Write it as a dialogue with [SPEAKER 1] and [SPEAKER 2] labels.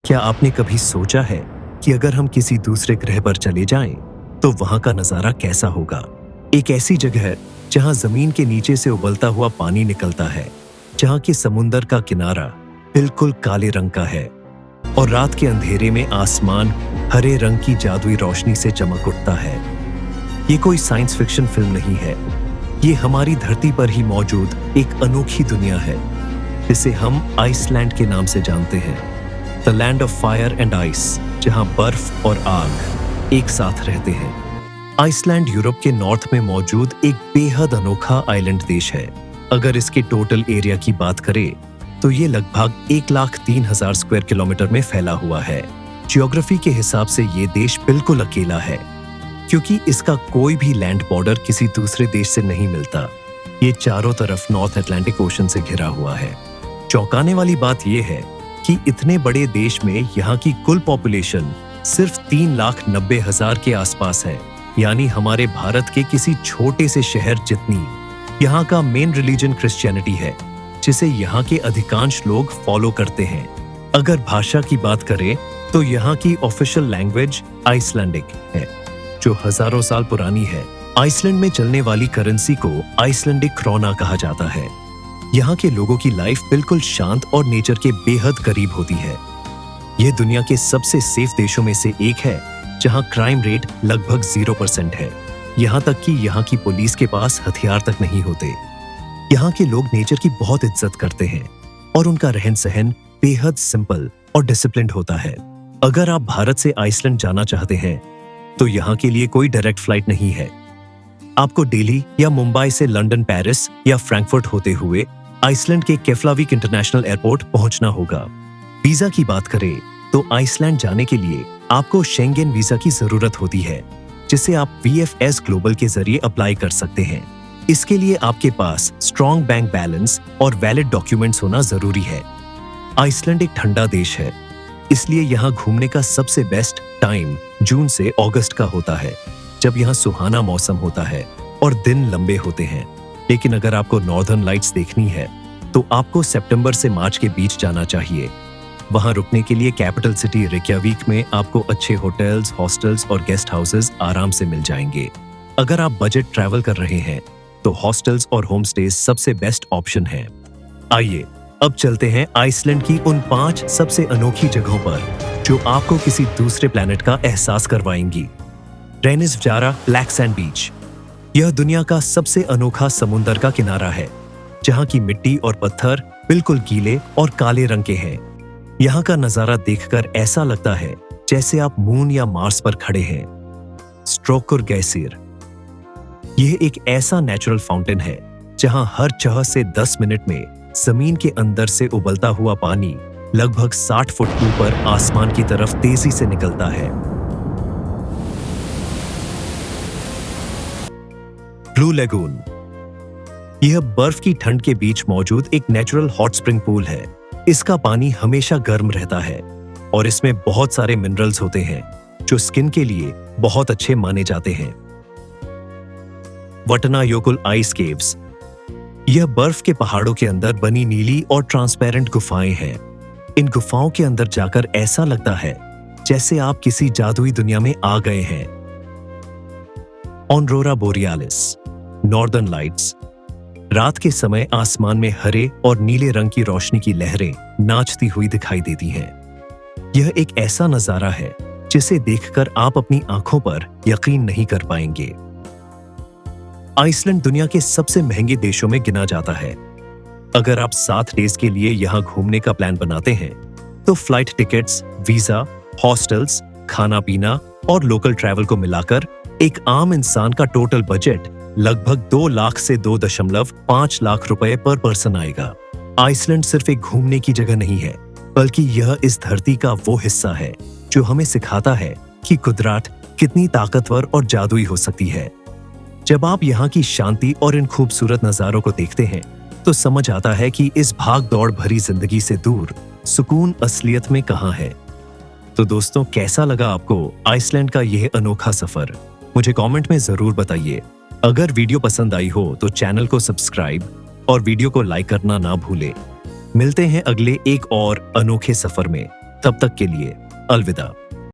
[SPEAKER 1] क्या आपने कभी सोचा है कि अगर हम किसी दूसरे ग्रह पर चले जाएं, तो वहां का नजारा कैसा होगा? एक ऐसी जगह जहां जमीन के नीचे से उबलता हुआ पानी निकलता है, जहां के समुंदर का किनारा बिल्कुल काले रंग का है और रात के अंधेरे में आसमान हरे रंग की जादुई रोशनी से चमक उठता है। ये कोई साइंस फिक्शन फिल्म नहीं है, ये हमारी धरती पर ही मौजूद एक अनोखी दुनिया है जिसे हम आइसलैंड के नाम से जानते हैं। The land of fire and ice, जहां बर्फ और आग एक साथ रहते हैं। आइसलैंड यूरोप के नॉर्थ में मौजूद एक बेहद अनोखा आइलैंड देश है। अगर इसके टोटल एरिया की बात करें तो ये लगभग 1,03,000 स्क्वायर किलोमीटर में फैला हुआ है। जियोग्राफी के हिसाब से ये देश बिल्कुल अकेला है, क्योंकि इसका कोई भी लैंड बॉर्डर किसी दूसरे देश से नहीं मिलता। ये चारों तरफ नॉर्थ अटलांटिक ओशन से घिरा हुआ है। चौंकाने वाली बात यह है कि इतने बड़े देश में यहाँ की कुल पॉपुलेशन सिर्फ 3,90,000 के आसपास है, यानी हमारे भारत के किसी छोटे से शहर जितनी। यहाँ का मेन रिलीजन क्रिश्चियनिटी है, जिसे यहाँ के अधिकांश लोग फॉलो करते हैं। अगर भाषा की बात करें तो यहाँ की ऑफिशियल लैंग्वेज आइसलैंडिक है, जो हजारों साल पुरानी है। आइसलैंड में चलने वाली करेंसी को आइसलैंडिक क्रोना कहा जाता है। यहाँ के लोगों की लाइफ बिल्कुल शांत और नेचर के बेहद करीब होती है। यह दुनिया के सबसे सेफ देशों में से एक है, जहाँ क्राइम रेट लगभग 0% है। यहाँ तक कि यहाँ की पुलिस के पास हथियार तक नहीं होते। यहाँ के लोग नेचर की बहुत इज्जत करते हैं और उनका रहन सहन बेहद सिंपल और डिसिप्लिन्ड होता है। अगर आप भारत से आइसलैंड जाना चाहते हैं तो यहाँ के लिए कोई डायरेक्ट फ्लाइट नहीं है। आपको दिल्ली या मुंबई से लंदन, पेरिस या फ्रैंकफर्ट होते हुए आइसलैंड के केफ्लाविक इंटरनेशनल एयरपोर्ट पहुंचना होगा। वीजा की बात करें तो आइसलैंड जाने के लिए आपको शेंगेन वीजा की जरूरत होती है, जिसे आप VFS ग्लोबल के जरिए अप्लाई कर सकते हैं। इसके लिए आपके पास स्ट्रॉन्ग बैंक बैलेंस और वैलिड डॉक्यूमेंट्स होना जरूरी है। आइसलैंड एक ठंडा देश है, इसलिए यहाँ घूमने का सबसे बेस्ट टाइम जून से अगस्त का होता है, जब यहाँ सुहाना मौसम होता है और दिन लंबे होते हैं। लेकिन अगर आपको नॉर्दर्न लाइट्स देखनी है तो आपको सितंबर से मार्च के बीच जाना चाहिए। वहां रुकने के लिए कैपिटल सिटी रिक्याविक में आपको अच्छे होटल्स, हॉस्टल्स और गेस्ट हाउसेस आराम से मिल जाएंगे। अगर आप बजट ट्रैवल कर रहे हैं तो हॉस्टल्स और होम स्टेज सबसे बेस्ट ऑप्शन है। आइए अब चलते हैं आइसलैंड की उन 5 सबसे अनोखी जगहों पर जो आपको किसी दूसरे प्लेनेट का एहसास करवाएंगी। रेनिसवजारा ब्लैक सैंड बीच, यह दुनिया का सबसे अनोखा समुंदर का किनारा है, जहां की मिट्टी और पत्थर बिल्कुल गीले और काले रंग के हैं। यहाँ का नजारा देखकर ऐसा लगता है जैसे आप मून या मार्स पर खड़े हैं। स्ट्रोकर ग्लेशियर, यह एक ऐसा नेचुरल फाउंटेन है जहां हर 6 से 10 मिनट में जमीन के अंदर से उबलता हुआ पानी लगभग 60 फुट ऊपर आसमान की तरफ तेजी से निकलता है। ब्लू लेगून, यह बर्फ की ठंड के बीच मौजूद एक नेचुरल हॉट स्प्रिंग पूल है। इसका पानी हमेशा गर्म रहता है और इसमें बहुत सारे मिनरल्स होते हैं जो स्किन के लिए बहुत अच्छे माने जाते हैं। वटनायोकुल आइस केव्स, यह बर्फ के पहाड़ों के अंदर बनी नीली और ट्रांसपेरेंट गुफाएं हैं। इन गुफाओं के अंदर जाकर ऐसा लगता है जैसे आप किसी जादुई दुनिया में आ गए हैं। ऑरोरा बोरियालिस, नॉर्दर्न लाइट्स, रात के समय आसमान में हरे और नीले रंग की रोशनी की लहरें नाचती हुई दिखाई देती हैं। यह एक ऐसा नजारा है जिसे देखकर आप अपनी आंखों पर यकीन नहीं कर पाएंगे। आइसलैंड दुनिया के सबसे महंगे देशों में गिना जाता है। अगर आप 7 डेज के लिए यहाँ घूमने का प्लान बनाते हैं तो फ्लाइट टिकट्स, वीजा, हॉस्टल्स, खाना पीना और लोकल ट्रैवल को मिलाकर एक आम इंसान का टोटल बजट लगभग 2 लाख से 2.5 लाख रुपए पर पर्सन आएगा। आइसलैंड सिर्फ एक घूमने की जगह नहीं है, बल्कि यह इस धरती का वो हिस्सा है जो हमें सिखाता है कि कुदरत कितनी ताकतवर और जादुई हो सकती है। जब आप यहाँ की शांति और इन खूबसूरत नजारों को देखते हैं तो समझ आता है कि इस भाग दौड़ भरी जिंदगी से दूर सुकून असलियत में कहाँ है। तो दोस्तों, कैसा लगा आपको आइसलैंड का यह अनोखा सफर? मुझे कमेंट में जरूर बताइए। अगर वीडियो पसंद आई हो तो चैनल को सब्सक्राइब और वीडियो को लाइक करना ना भूलें। मिलते हैं अगले एक और अनोखे सफर में। तब तक के लिए अलविदा।